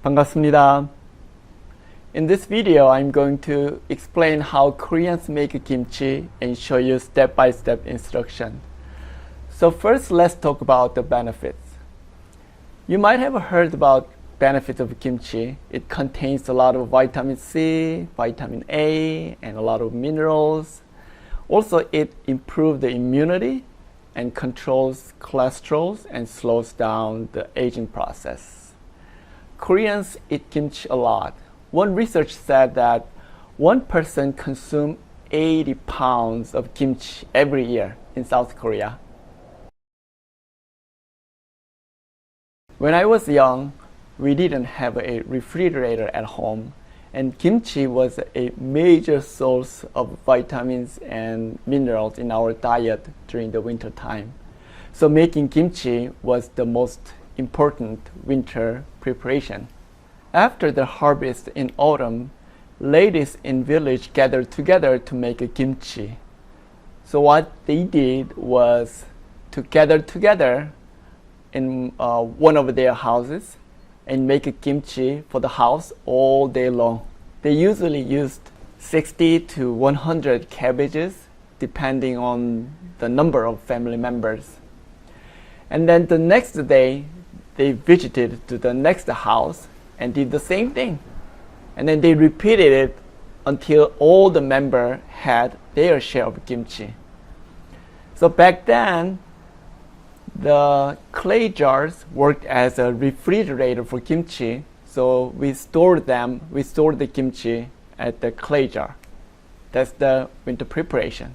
반갑습니다. In this video, I'm going to explain how Koreans make kimchi and show you step-by-step instruction. So first, let's talk about the benefits. You might have heard about benefits of kimchi. It contains a lot of vitamin C, vitamin A, and a lot of minerals. Also, it improves the immunity and controls cholesterol and slows down the aging process. Koreans eat kimchi a lot. One research said that one person consumes 80 pounds of kimchi every year in South Korea. When I was young, we didn't have a refrigerator at home, and kimchi was a major source of vitamins and minerals in our diet during the winter time. So making kimchi was the most important winter preparation. After the harvest in autumn, ladies in village gathered together to make a kimchi. So what they did was to gather together in one of their houses and make a kimchi for the house all day long. They usually used 60 to 100 cabbages depending on the number of family members. And then the next day they visited to the next house and did the same thing. And then they repeated it until all the members had their share of kimchi. So back then, the clay jars worked as a refrigerator for kimchi. So we stored the kimchi at the clay jar. That's the winter preparation.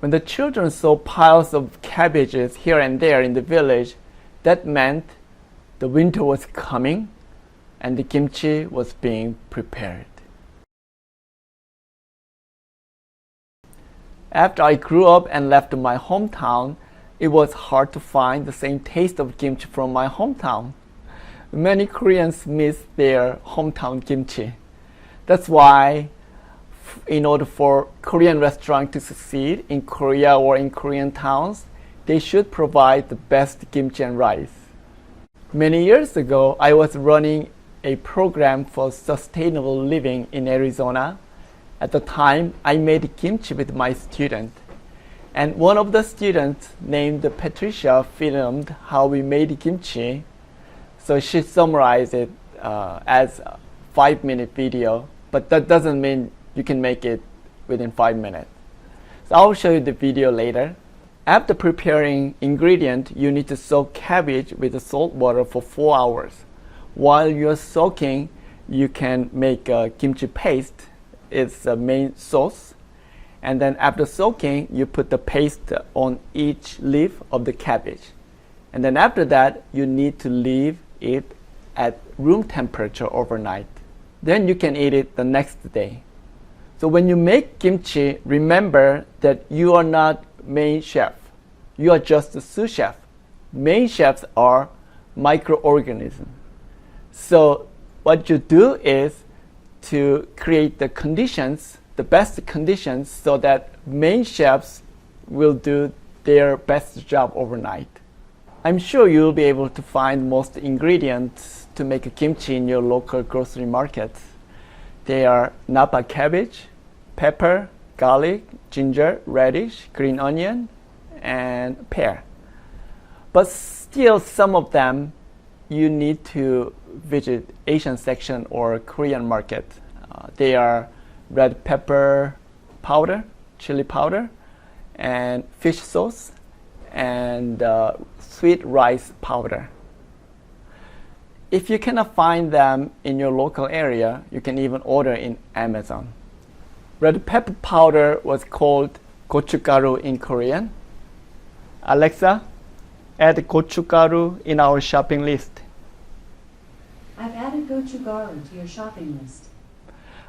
When the children saw piles of cabbages here and there in the village, that meant the winter was coming and the kimchi was being prepared. After I grew up and left my hometown, it was hard to find the same taste of kimchi from my hometown. Many Koreans miss their hometown kimchi. That's why, in order for Korean restaurants to succeed in Korea or in Korean towns, they should provide the best kimchi and rice. Many years ago, I was running a program for sustainable living in Arizona. At the time, I made kimchi with my student. And one of the students named Patricia filmed how we made kimchi. So she summarized it as a 5-minute video, but that doesn't mean you can make it within 5 minutes. So I'll show you the video later. After preparing ingredient, you need to soak cabbage with the salt water for 4 hours. While you're soaking, you can make a kimchi paste. It's the main sauce. And then after soaking, you put the paste on each leaf of the cabbage. And then after that, you need to leave it at room temperature overnight. Then you can eat it the next day. So when you make kimchi, remember that you are not main chef. You are just a sous chef. Main chefs are microorganisms. So what you do is to create the conditions, the best conditions, so that main chefs will do their best job overnight. I'm sure you'll be able to find most ingredients to make a kimchi in your local grocery market. They are napa cabbage, pepper, garlic, ginger, radish, green onion, and pear. But still, some of them you need to visit Asian section or Korean market. They are red pepper powder, chili powder, and fish sauce, and sweet rice powder. If you cannot find them in your local area, you can even order in Amazon. Red pepper powder was called gochugaru in Korean. Alexa, add gochugaru in our shopping list. I've added gochugaru to your shopping list.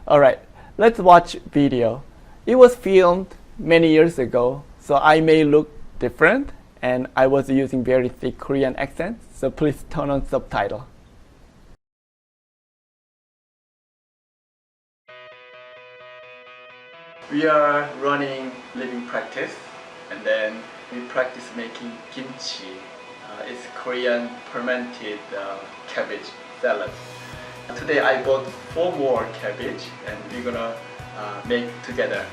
Alright, let's watch video. It was filmed many years ago, so I may look different, and I was using very thick Korean accent, so please turn on subtitle. We are running living practice, and then we practice making kimchi. It's Korean fermented cabbage salad. Today I bought 4 more cabbage and we're gonna make together.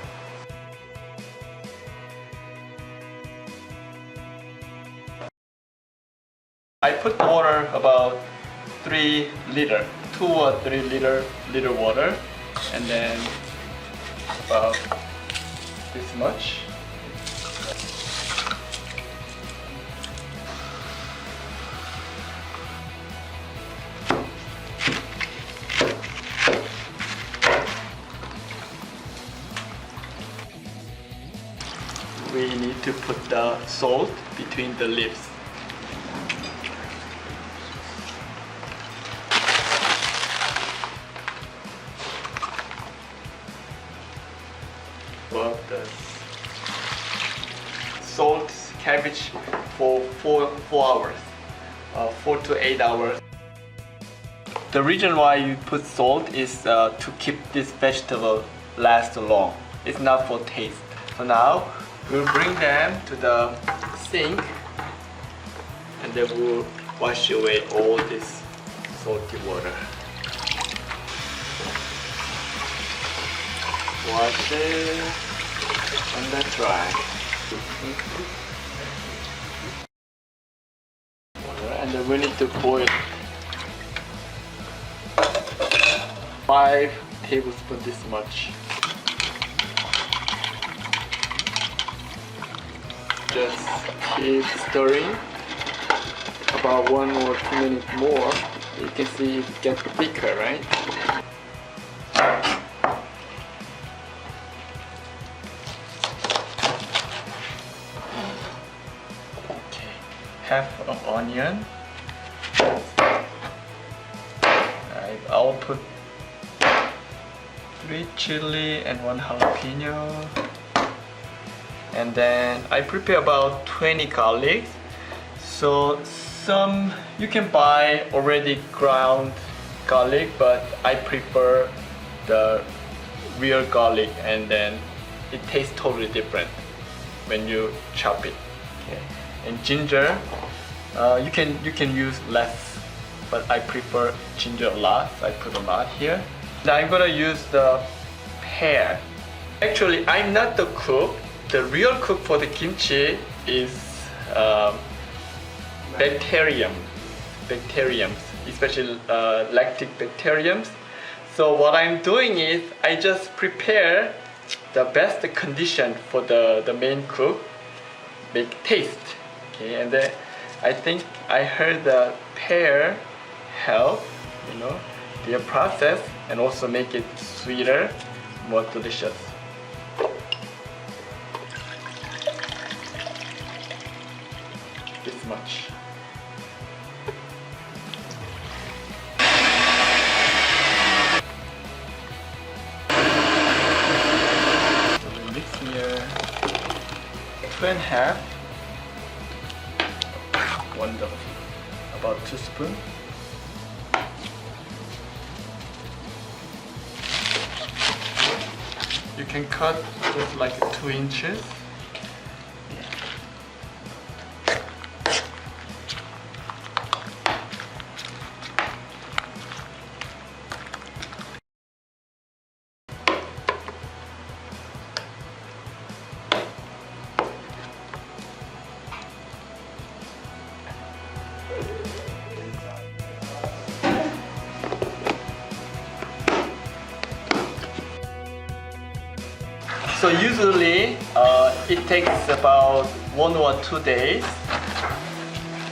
I put water about 3 liter, 2 or 3 liter water, and then about this much. We need to put the salt between the leaves. Well, the salt cabbage for 4 hours, 4 to 8 hours. The reason why you put salt is to keep this vegetable last long. It's not for taste. So now we'll bring them to the sink and then we'll wash away all this salty water. Wash it and then dry. And then we need to boil 5 tablespoons this much. Just keep stirring about 1 or 2 minutes more. You can see it gets thicker, right? Okay, half of onion. I'll put 3 chili and 1 jalapeno. And then I prepare about 20 garlic. So some you can buy already ground garlic, but I prefer the real garlic, and then it tastes totally different when you chop it. Okay. And ginger, you can use less, but I prefer ginger a lot, so I put a lot here. Now I'm gonna use the pear. Actually, I'm not the cook. The real cook for the kimchi is bacteriums, especially lactic bacteriums. So what I'm doing is I just prepare the best condition for the main cook, make taste. Okay, and then I think I heard the pear help, their process, and also make it sweeter, more delicious. This much. So we mix here 2.5. Wonderful. About 2 spoons. You can cut just like 2 inches. So usually it takes about 1 or 2 days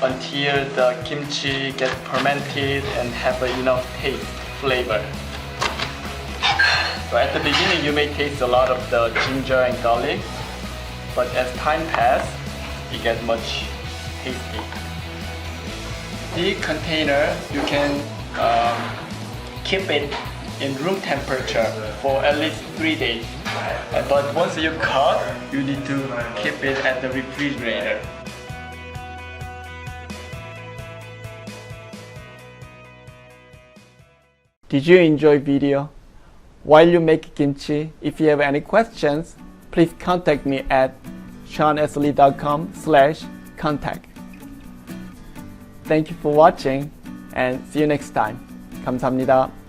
until the kimchi gets fermented and have enough taste, flavor. So at the beginning you may taste a lot of the ginger and garlic, but as time passes it gets much tasty. The container you can keep it in room temperature for at least 3 days. But once you cut, you need to keep it at the refrigerator. Did you enjoy video? While you make kimchi, if you have any questions, please contact me at seaneslee.com/contact. Thank you for watching. and see you next time. 감사합니다.